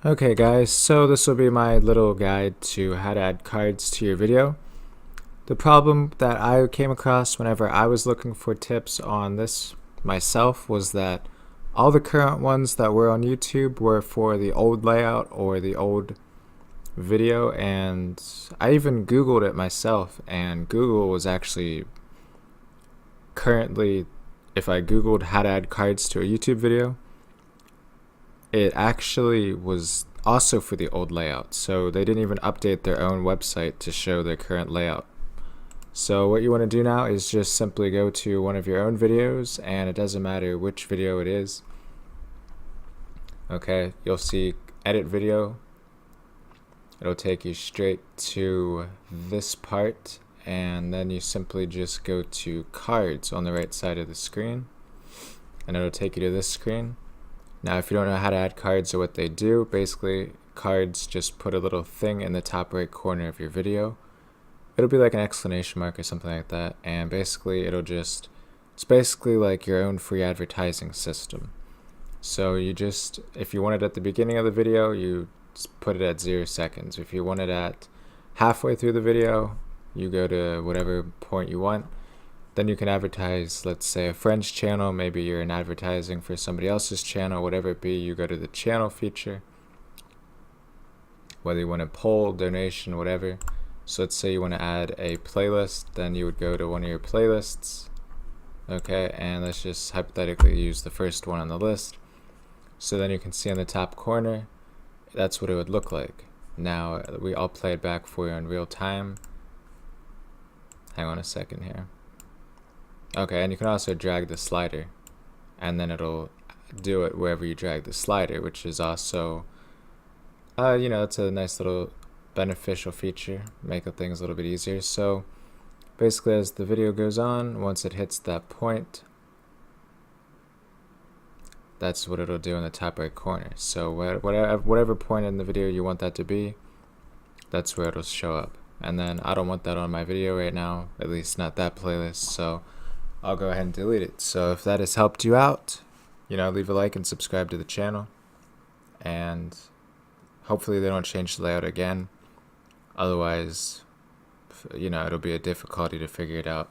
Okay guys, so this will be my little guide to how to add cards to your video. The problem that I came across whenever I was looking for tips on this myself was that all the current ones that were on YouTube were for the old layout or the old video, and I even Googled it myself, and Google was actually currently, if I Googled how to add cards to a YouTube video, it actually was also for the old layout, so they didn't even update their own website to show their current layout. So what you want to do now is just simply go to one of your own videos, and it doesn't matter which video it is. Okay, you'll see edit video. It'll take you straight to this part, and then you simply just go to cards on the right side of the screen, and it'll take you to this screen. Now, if you don't know how to add cards or what they do, basically cards just put a little thing in the top right corner of your video. It'll be like an exclamation mark or something like that, and basically it's basically like your own free advertising system. So if you want it at the beginning of the video, you put it at 0 seconds. If you want it at halfway through the video, you go to whatever point you want. Then you can advertise, let's say, a friend's channel. Maybe you're in advertising for somebody else's channel, whatever it be. You go to the channel feature, whether you want a poll, donation, whatever. So let's say you want to add a playlist, then you would go to one of your playlists. Okay, and let's just hypothetically use the first one on the list. So then you can see in the top corner, that's what it would look like. Now, I'll play it back for you in real time. Hang on a second here. Okay, and you can also drag the slider, and then it'll do it wherever you drag the slider, which is also, it's a nice little beneficial feature, make things a little bit easier. So basically, as the video goes on, once it hits that point, that's what it'll do in the top right corner. So whatever point in the video you want that to be, that's where it'll show up. And then I don't want that on my video right now, at least not that playlist, so I'll go ahead and delete it. So if that has helped you out, leave a like and subscribe to the channel, and hopefully they don't change the layout again. Otherwise, it'll be a difficulty to figure it out.